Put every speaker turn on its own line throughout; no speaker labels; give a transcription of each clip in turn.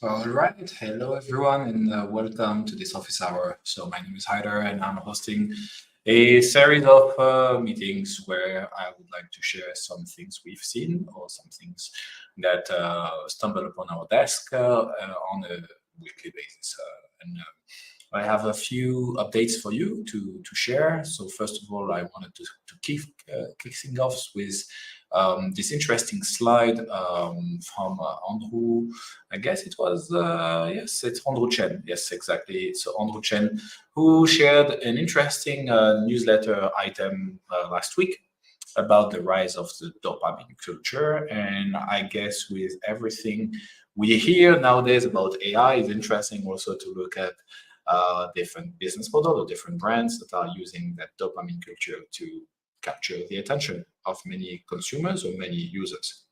All right. Hello, everyone, and welcome to this office hour. So, my name is Haider, and I'm hosting a series of meetings where I would like to share some things we've seen or some things that stumble upon our desk on a weekly basis. I have a few updates for you to share. So first of all, I wanted to kick things off with this interesting slide from Andrew. I guess it was yes, it's Andrew Chen. Yes, exactly. So Andrew Chen, who shared an interesting newsletter item last week about the rise of the dopamine culture. And I guess with everything we hear nowadays about AI, it's interesting also to look at different business models or different brands that are using that dopamine culture to capture the attention of many consumers or many users.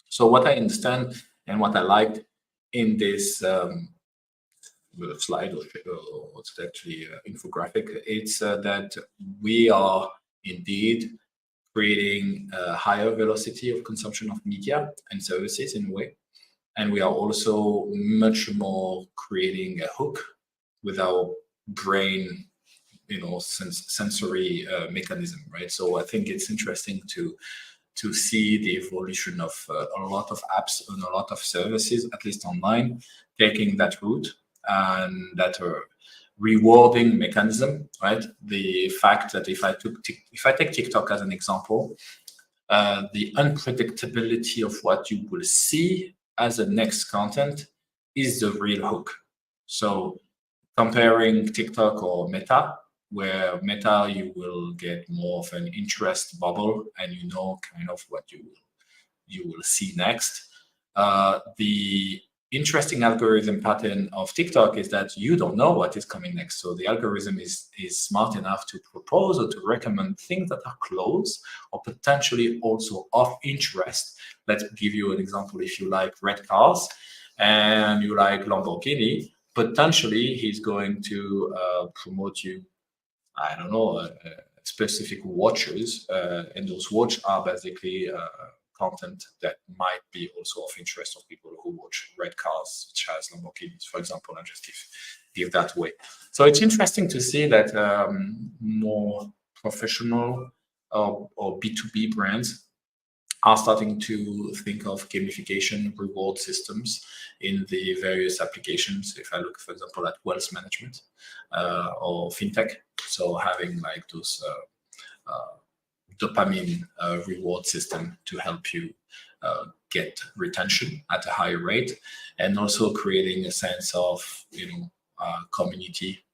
So what I understand and what I liked in this slide, or what's actually infographic, it's that we are indeed creating a higher velocity of consumption of media and services in a way. And we are also much more creating a hook with our brain, sensory mechanism, right? So I think it's interesting to see the evolution of a lot of apps and a lot of services, at least online, taking that route and that rewarding mechanism, right? The fact that if I take TikTok as an example, the unpredictability of what you will see as the next content is the real hook. So comparing TikTok or Meta, where Meta you will get more of an interest bubble and you know kind of what you will see next. The interesting algorithm pattern of TikTok is that you don't know what is coming next. So the algorithm is smart enough to propose or to recommend things that are close or potentially also of interest. Let's give you an example. If you like red cars and you like Lamborghini, potentially he's going to promote you, I don't know, specific watches, and those watches are basically content that might be also of interest of people who watch red cars, such as Lamborghinis, for example, and just give that way. So it's interesting to see that more professional or B2B brands are starting to think of gamification reward systems in the various applications. If I look, for example, at wealth management or fintech, so having like those dopamine reward system to help you get retention at a higher rate, and also creating a sense of community.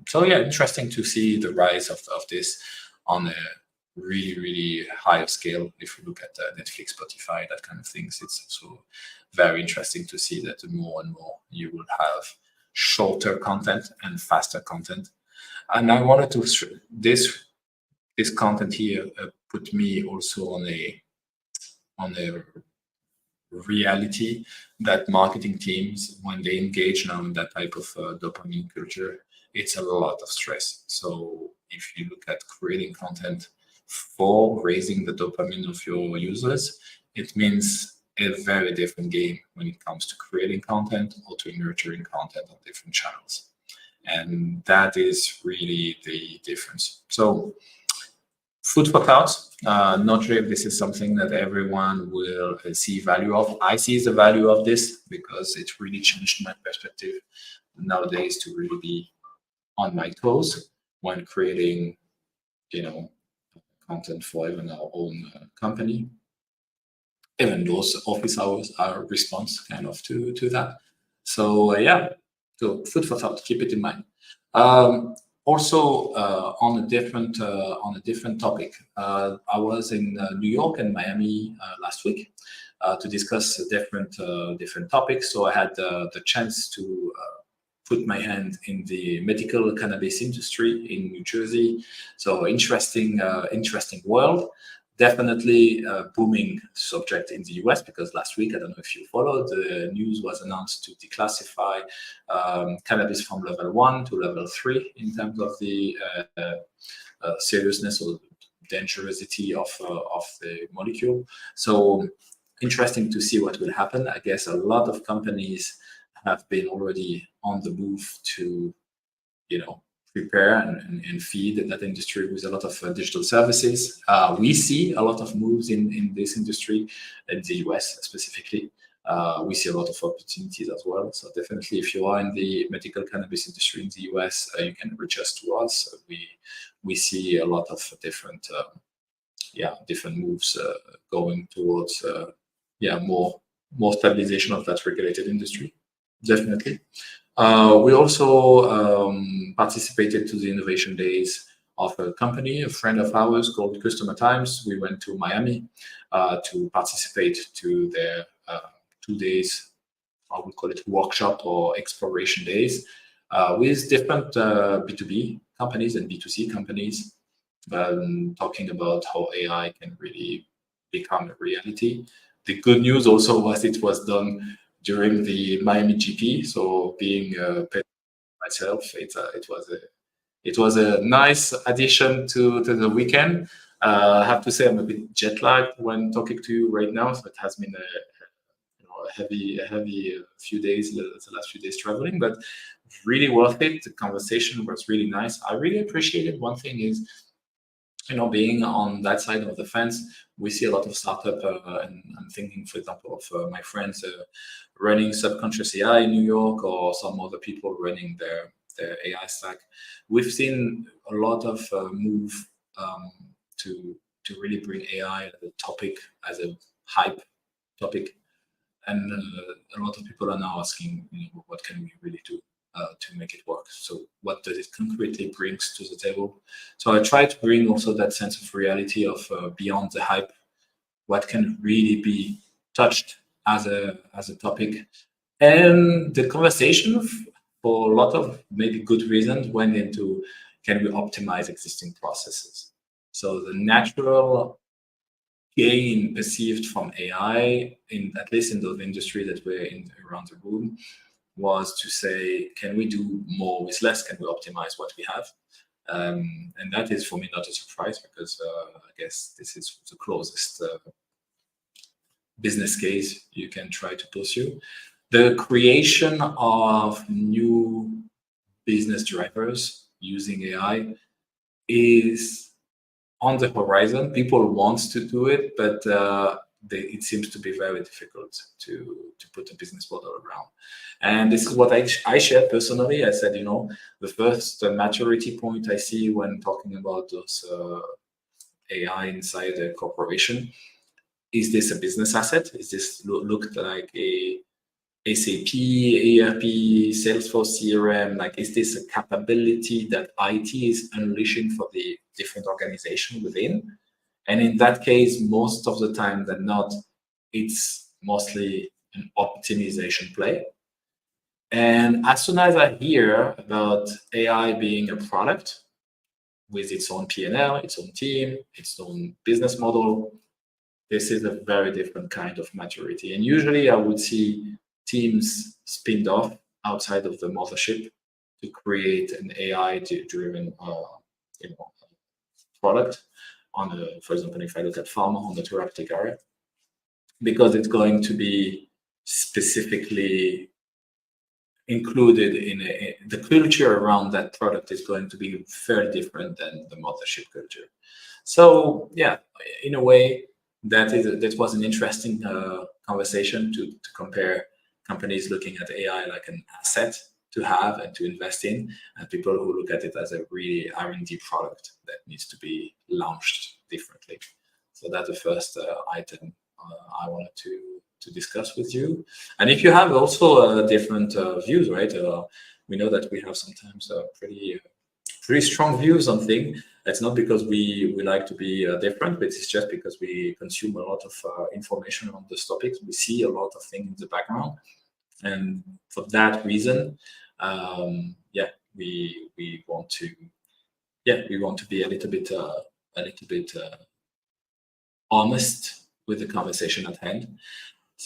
So yeah, interesting to see the rise of this on a really higher scale. If you look at Netflix, Spotify, that kind of things, it's also very interesting to see that more and more you will have shorter content and faster content. And I wanted to this content here put me also on a reality that marketing teams, when they engage now in that type of dopamine culture, it's a lot of stress. So if you look at creating content for raising the dopamine of your users, it means a very different game when it comes to creating content or to nurturing content on different channels. And that is really the difference. So food for thought. Not sure if this is something that everyone will see value of. I see the value of this because it really changed my perspective nowadays to really be on my toes when creating, content for even our own company. Even those office hours are a response kind of to that. So yeah, so food for thought. Keep it in mind. Also, on a different topic, I was in New York and Miami last week to discuss different topics. So I had the chance to put my hand in the medical cannabis industry in New Jersey. So interesting world. Definitely a booming subject in the US because last week, I don't know if you followed, the news was announced to declassify cannabis from level 1 to level 3 in terms of the seriousness or dangerosity of the molecule. So interesting to see what will happen. I guess a lot of companies have been already on the move to, prepare and feed that industry with a lot of digital services. We see a lot of moves in this industry in the US specifically. We see a lot of opportunities as well. So definitely, if you are in the medical cannabis industry in the US, you can reach us to us. We see a lot of different moves going towards more stabilization of that regulated industry. Definitely. We also participated to the innovation days of a company, a friend of ours called Customer Times. We went to Miami to participate to their 2 days, I would call it workshop or exploration days, with different B2B companies and B2C companies, talking about how AI can really become a reality. The good news also was it was done during the Miami GP, so being myself, it was a nice addition to the weekend. I have to say I'm a bit jet lagged when talking to you right now, so it has been a heavy few days, the last few days traveling, but really worth it. The conversation was really nice. I really appreciated one thing is, being on that side of the fence, we see a lot of startup, and I'm thinking, for example, of my friends running Subconscious AI in New York, or some other people running their AI stack. We've seen a lot of move to really bring AI as a topic, as a hype topic, and a lot of people are now asking, what can we really do to make it work? So what does it concretely brings to the table? So I try to bring also that sense of reality of beyond the hype, what can really be touched as a topic. And the conversation, for a lot of maybe good reasons, went into, can we optimize existing processes? So the natural gain perceived from AI, at least in those industries that we're in around the room, was to say, can we do more with less? Can we optimize what we have? And that is for me not a surprise, because I guess this is the closest business case you can try to pursue. The creation of new business drivers using AI is on the horizon. People want to do it, but it seems to be very difficult to put a business model around. And this is what I shared personally. I said, the first maturity point I see when talking about those AI inside a corporation, is this a business asset? Is this looked like a SAP, ERP, Salesforce CRM? Like, is this a capability that IT is unleashing for the different organization within? And in that case, most of the time than not, it's mostly an optimization play. And as soon as I hear about AI being a product with its own P&L, its own team, its own business model, this is a very different kind of maturity. And usually I would see teams spinned off outside of the mothership to create an AI-driven product on for example, if I look at pharma, on the therapeutic area, because it's going to be specifically included in the culture around that product is going to be very different than the mothership culture. So yeah, in a way, that was an interesting conversation to compare companies looking at AI like an asset to have and to invest in, and people who look at it as a really R&D product that needs to be launched differently. So that's the first item I wanted to discuss with you. And if you have also different views, right? We know that we have sometimes pretty strong views on things. It's not because we like to be different, but it's just because we consume a lot of information on these topics. We see a lot of things in the background, and for that reason, we want to be a little bit honest with the conversation at hand.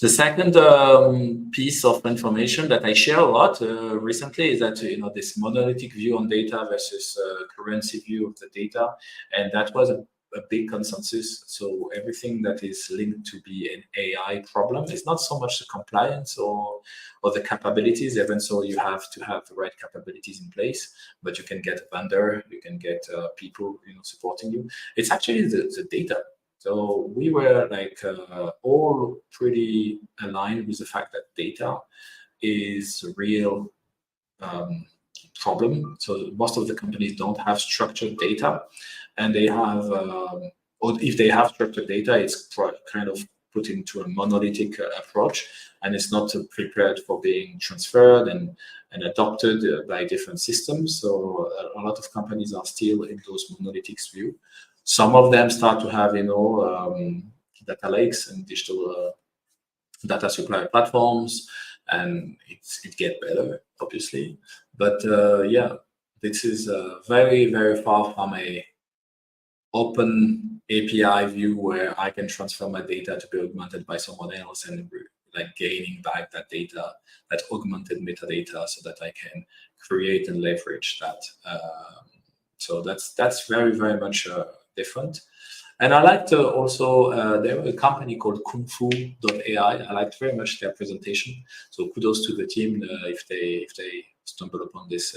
The second piece of information that I share a lot recently is that this monolithic view on data versus currency view of the data, and that was a a big consensus. So everything that is linked to be an AI problem is not so much the compliance or the capabilities. Even so, you have to have the right capabilities in place, but you can get a vendor, you can get people supporting you. It's actually the data. So we were like all pretty aligned with the fact that data is a real problem. So most of the companies don't have structured data, and they have, or if they have structured data, it's kind of put into a monolithic approach, and it's not prepared for being transferred and adopted by different systems. So a lot of companies are still in those monolithic view. Some of them start to have, data lakes and digital data supply platforms, and it gets better, obviously. But yeah, this is very, very far from a open API view where I can transfer my data to be augmented by someone else and like gaining back that data, that augmented metadata, so that I can create and leverage that. So that's very, very much different. And I liked also, there was a company called kungfu.ai. I liked very much their presentation. So kudos to the team if they stumble upon this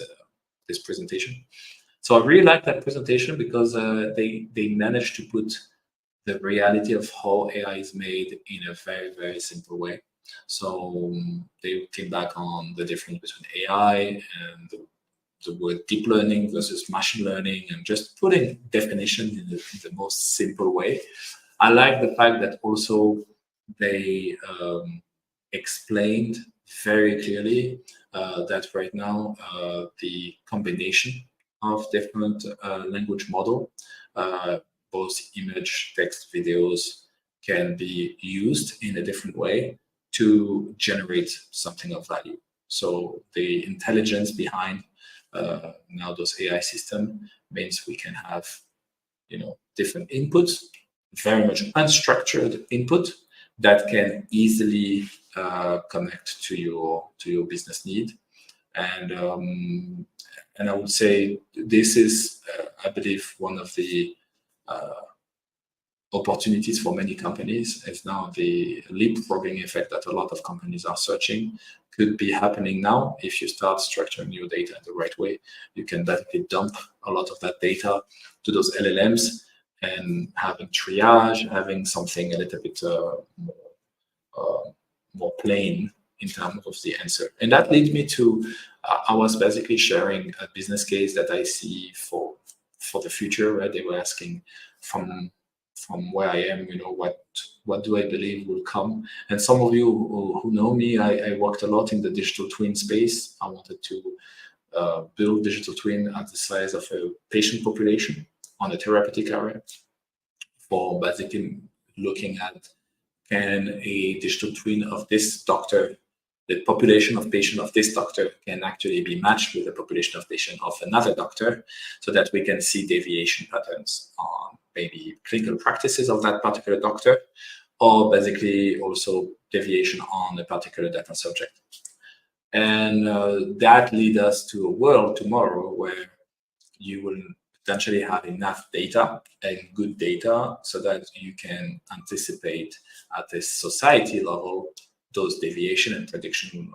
presentation. So I really like that presentation because they managed to put the reality of how AI is made in a very, very simple way. So they came back on the difference between AI and the word deep learning versus machine learning, and just putting definitions in the most simple way. I like the fact that also they explained very clearly that right now the combination of different language model, both image, text, videos, can be used in a different way to generate something of value. So the intelligence behind now those AI system means we can have different inputs, very much unstructured input that can easily connect to your business need. And I would say this is I believe one of the opportunities for many companies is now the leapfrogging effect that a lot of companies are searching could be happening now. If you start structuring your data in the right way, you can basically dump a lot of that data to those LLMs and having triage, having something a little bit more plain in terms of the answer. And that leads me to, I was basically sharing a business case that I see for the future, right? They were asking from where I am, what do I believe will come? And some of you who know me, I worked a lot in the digital twin space. I wanted to build digital twin at the size of a patient population on a therapeutic area for basically looking at, can a digital twin of this doctor, the population of patient of this doctor can actually be matched with the population of patient of another doctor, so that we can see deviation patterns on maybe clinical practices of that particular doctor, or basically also deviation on a particular data subject. And that leads us to a world tomorrow where you will potentially have enough data and good data so that you can anticipate at this society level those deviation and prediction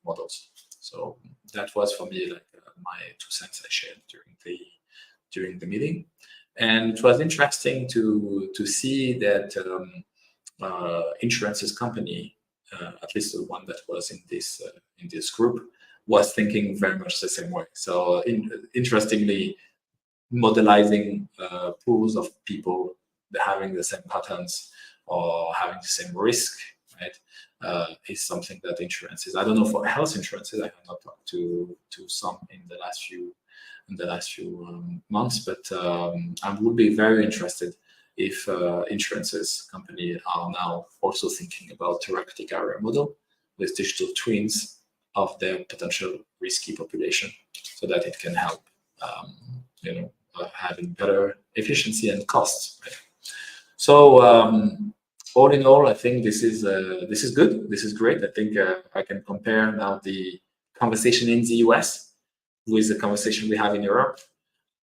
models. So that was for me like my 2 cents I shared during the meeting. And it was interesting to see that insurances company, at least the one that was in this group, was thinking very much the same way. So interestingly, modelizing pools of people having the same patterns or having the same risk, right, is something that insurances. I don't know for health insurances. I have not talked to some in the last few months, but I would be very interested if insurances companies are now also thinking about therapeutic area model with digital twins of their potential risky population, so that it can help having better efficiency and costs. Right? So all in all, I think this is good. This is great. I think I can compare now the conversation in the US with the conversation we have in Europe.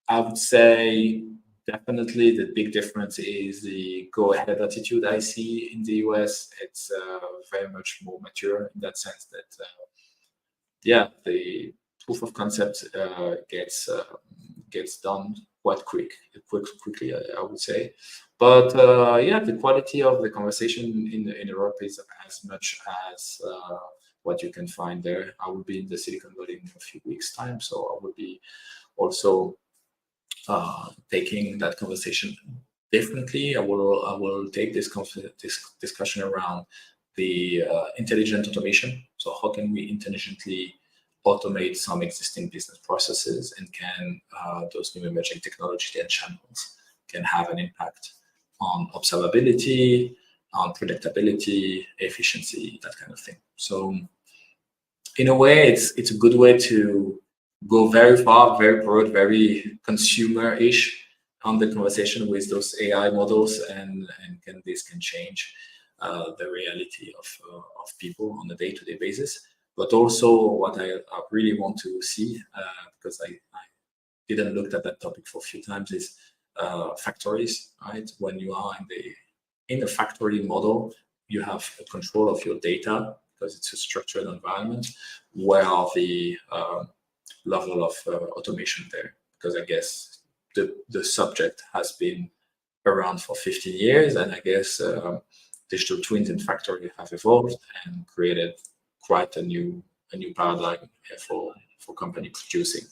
I would say Definitely, the big difference is the go-ahead attitude I see in the US. It's very much more mature in that sense that, yeah, the proof of concept gets done quickly, I would say. But yeah, the quality of the conversation in Europe is as much as what you can find there. I will be in the Silicon Valley in a few weeks' time, so I will be also taking that conversation differently. I will take this discussion around the intelligent automation. So how can we intelligently automate some existing business processes, and can those new emerging technology and channels can have an impact on observability, on predictability, efficiency, that kind of thing. So in a way, it's a good way to go very far, very broad, very consumer-ish on the conversation with those AI models, and this can change the reality of people on a day-to-day basis. But also, what I really want to see, because I didn't look at that topic for a few times, is factories. Right, when you are in a factory model, you have control of your data because it's a structured environment. Where are the level of automation there? Because I guess the subject has been around for 15 years, and I guess digital twins in factory have evolved and created quite a new paradigm for company producing.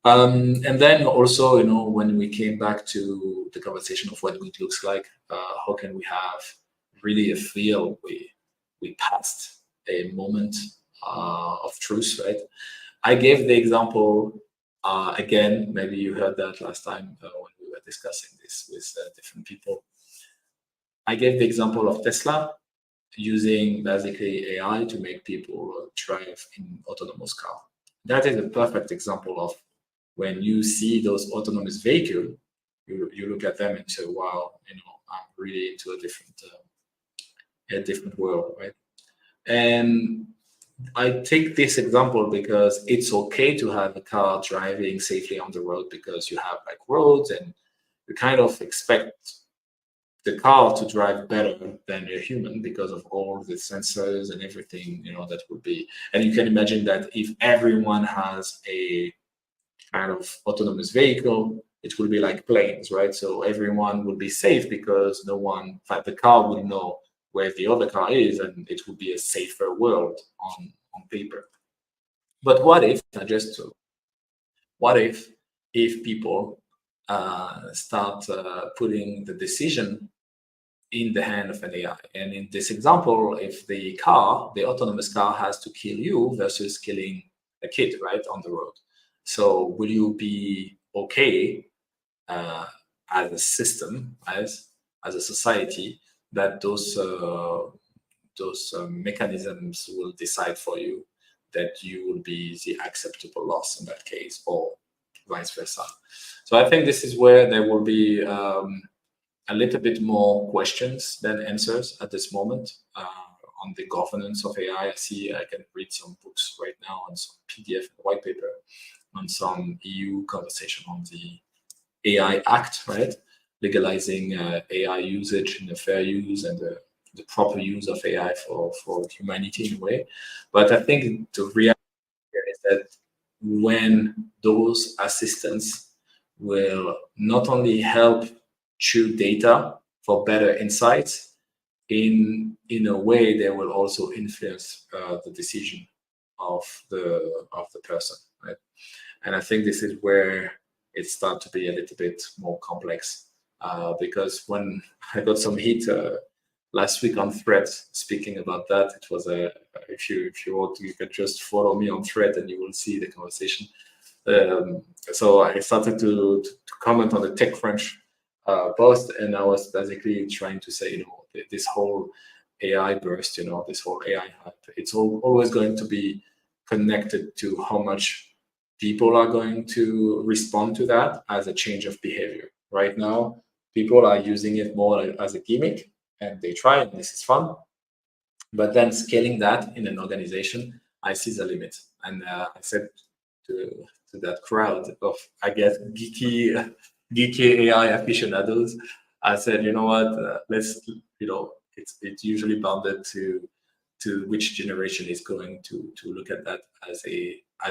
And then also, when we came back to the conversation of what good looks like, how can we have really a feel we passed a moment of truth, right? I gave the example again. Maybe you heard that last time when we were discussing this with different people. I gave the example of Tesla using basically AI to make people drive in autonomous car. That is a perfect example of when you see those autonomous vehicles, you look at them and say, "Wow, I'm really into a different world," right? And I take this example because it's okay to have a car driving safely on the road because you have like roads, and you kind of expect the car to drive better than a human because of all the sensors and everything, that would be. And you can imagine that if everyone has a kind of autonomous vehicle, it will be like planes, right? So everyone will be safe because in fact, the car will know where the other car is, and it will be a safer world on paper. But what if people start putting the decision in the hand of an AI? And in this example, if the autonomous car has to kill you versus killing a kid, right, on the road. So will you be okay as a system, as a society, that those mechanisms will decide for you that you will be the acceptable loss in that case, or vice versa? So I think this is where there will be a little bit more questions than answers at this moment on the governance of AI. I can read some books right now on some PDF and white paper on some EU conversation on the AI Act, right? Legalizing AI usage and the fair use and the proper use of AI for humanity in a way. But I think the reality is that when those assistants will not only help chew data for better insights, in a way they will also influence the decision of the person, right? And I think this is where it starts to be a little bit more complex, because when I got some heat last week on Threads speaking about that, it was if you want, you can just follow me on Thread and you will see the conversation. So I started to comment on the TechCrunch post, and I was basically trying to say, this whole AI burst, this whole AI hype, it's always going to be connected to how much people are going to respond to that as a change of behavior. Right now, people are using it more as a gimmick, and they try, and this is fun. But then scaling that in an organization, I see the limit. And I said to that crowd of, I guess, geeky geeky AI aficionados, I said, you know what, let's, it's usually bounded to which generation is going to look at that as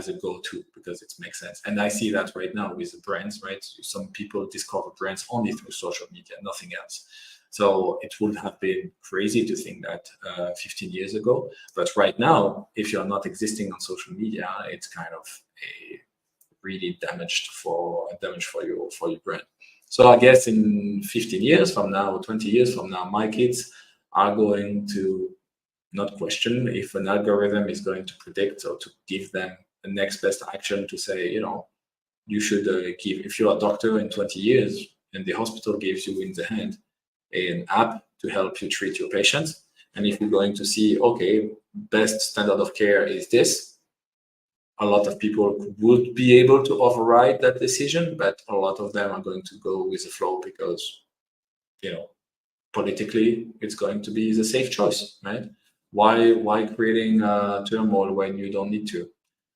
a go-to, because it makes sense. And I see that right now with the brands, right? Some people discover brands only through social media, nothing else. So it would have been crazy to think that 15 years ago. But right now, if you're not existing on social media, it's kind of a really damage for your brand. So I guess in 15 years from now, 20 years from now, my kids are going to not question if an algorithm is going to predict or to give them the next best action, to say, you should give, if you're a doctor in 20 years and the hospital gives you in the hand an app to help you treat your patients, and if you're going to see, okay, best standard of care is this, a lot of people would be able to override that decision, but a lot of them are going to go with the flow because, politically, it's going to be the safe choice, right? Why creating turmoil when you don't need to?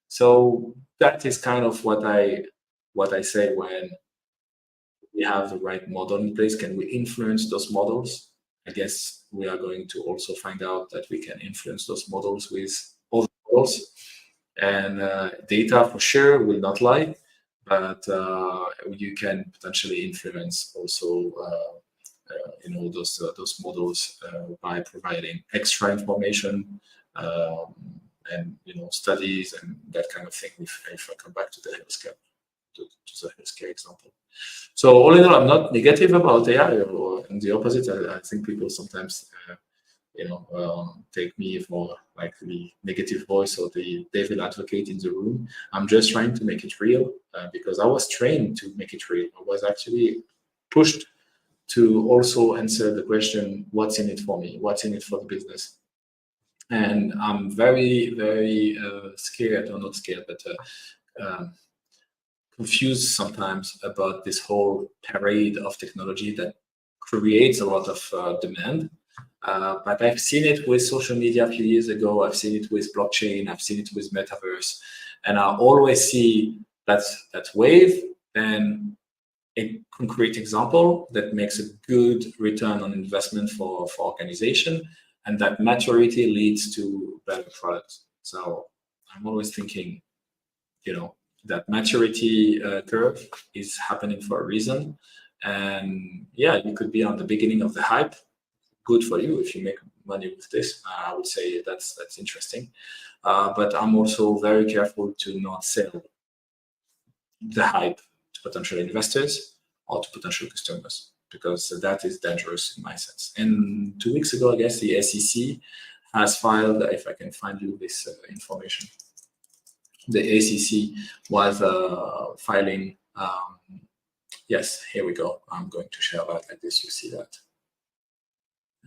So that is kind of what I say when we have the right model in place. Can we influence those models? I guess we are going to also find out that we can influence those models with other models. And data for sure will not lie, but you can potentially influence also those models by providing extra information, and studies and that kind of thing. If I come back to the healthcare to the healthcare example. So all in all, I'm not negative about AI, or in the opposite. I think people sometimes take me for like the negative voice or the devil advocate in the room. I'm just trying to make it real, because I was trained to make it real. I was actually pushed to also answer the question, what's in it for me? What's in it for the business? And I'm very, very scared, or not scared, but confused sometimes about this whole parade of technology that creates a lot of demand. But I've seen it with social media a few years ago. I've seen it with blockchain. I've seen it with metaverse. And I always see that wave, then a concrete example that makes a good return on investment for organization, and that maturity leads to better products. So I'm always thinking, that maturity curve is happening for a reason. And yeah, you could be on the beginning of the hype. Good for you if you make money with this. I would say that's interesting. But I'm also very careful to not sell the hype to potential investors or to potential customers, because that is dangerous in my sense. And 2 weeks ago, I guess the SEC has filed, if I can find you this information, the SEC was filing. Yes, here we go. I'm going to share that like this. You see that.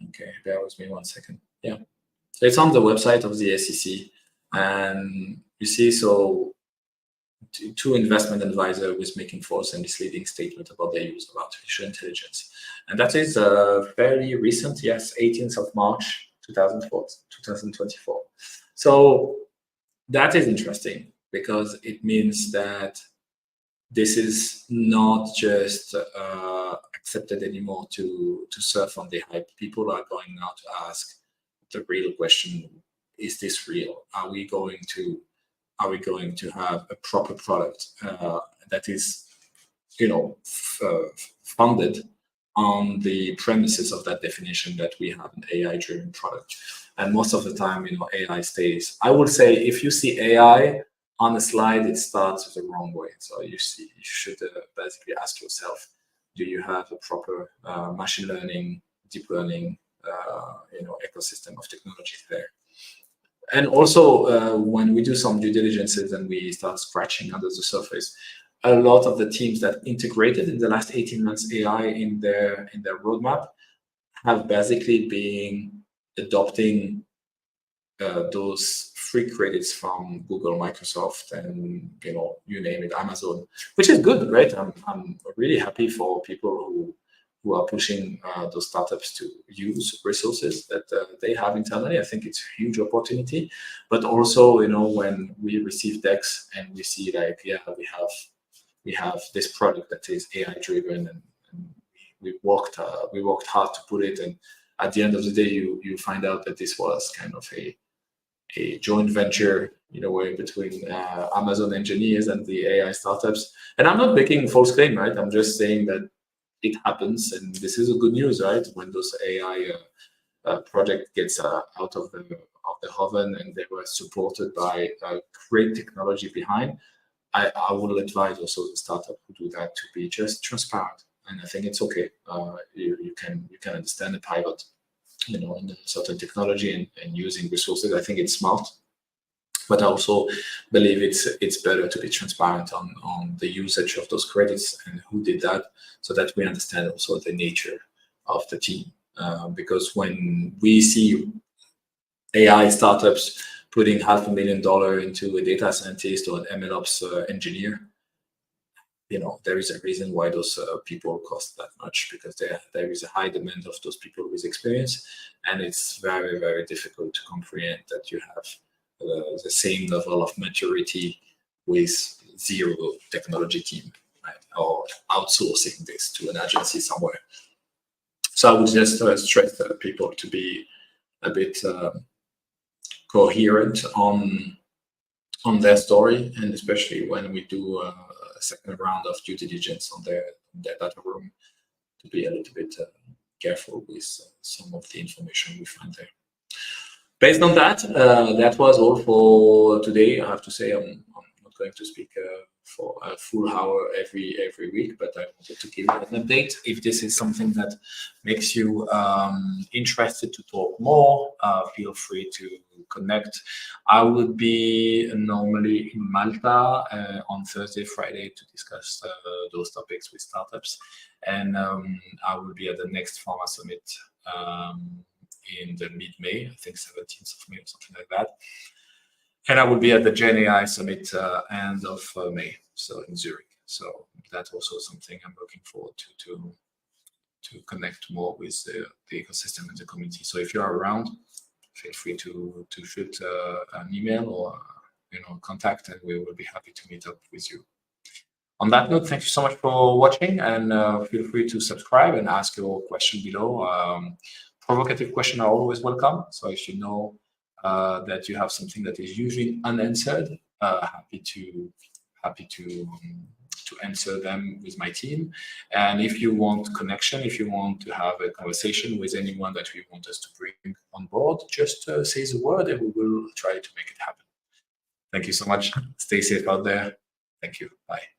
Okay, bear with me 1 second. Yeah, so it's on the website of the SEC, and you see, so two investment advisors was making false and misleading statement about their use of artificial intelligence, and that is fairly recent. Yes, 18th of March 2024. So that is interesting, because it means that this is not just accepted anymore to surf on the hype. People are going now to ask the real question: is this real? Are we going to have a proper product that is, funded on the premises of that definition that we have an AI-driven product? And most of the time, AI stays. I will say, if you see AI on a slide, it starts the wrong way. So you should basically ask yourself, do you have a proper machine learning, deep learning, ecosystem of technologies there? And also, when we do some due diligences and we start scratching under the surface, a lot of the teams that integrated in the last 18 months AI in their roadmap have basically been adopting those free credits from Google, Microsoft, and you name it, Amazon, which is good, right? I'm really happy for people who are pushing those startups to use resources that they have internally. I think it's a huge opportunity. But also, when we receive decks and we see like, yeah, we have we have this product that is AI driven, and we worked hard to put it. And at the end of the day, you find out that this was kind of a joint venture in a way between Amazon engineers and the AI startups. And I'm not making a false claim, right? I'm just saying that it happens, and this is a good news, right? When those AI project gets out of the oven and they were supported by great technology behind, I will advise also the startup who do that to be just transparent. And I think it's okay. You can understand the pivot, in a certain technology and using resources. I think it's smart, but I also believe it's better to be transparent on the usage of those credits and who did that, so that we understand also the nature of the team. Because when we see AI startups putting $500,000 into a data scientist or an MLOps engineer, there is a reason why those people cost that much, because there is a high demand of those people with experience, and it's very, very difficult to comprehend that you have the same level of maturity with zero technology team, right? Or outsourcing this to an agency somewhere. So I would just stress people to be a bit coherent on their story, and especially when we do a second round of due diligence on their data room, to be a little bit careful with some of the information we find there. Based on that, that was all for today. I have to say I'm not going to speak for a full hour every week, but I wanted to give you an update. If this is something that makes you interested to talk more, feel free to connect. I would be normally in Malta on Thursday, Friday to discuss those topics with startups, and I will be at the next Pharma Summit in the mid-May, I think 17th of May or something like that. And I will be at the Gen AI Summit end of May, so in Zurich. So that's also something I'm looking forward to connect more with the ecosystem and the community. So if you're around, feel free to shoot an email or contact, and we will be happy to meet up with you. On that note, thank you so much for watching, and feel free to subscribe and ask your question below. Provocative questions are always welcome. So if you know that you have something that is usually unanswered, happy to answer them with my team. And if you want connection, if you want to have a conversation with anyone that we want us to bring on board, just say the word and we will try to make it happen. Thank you so much. Stay safe out there. Thank you. Bye.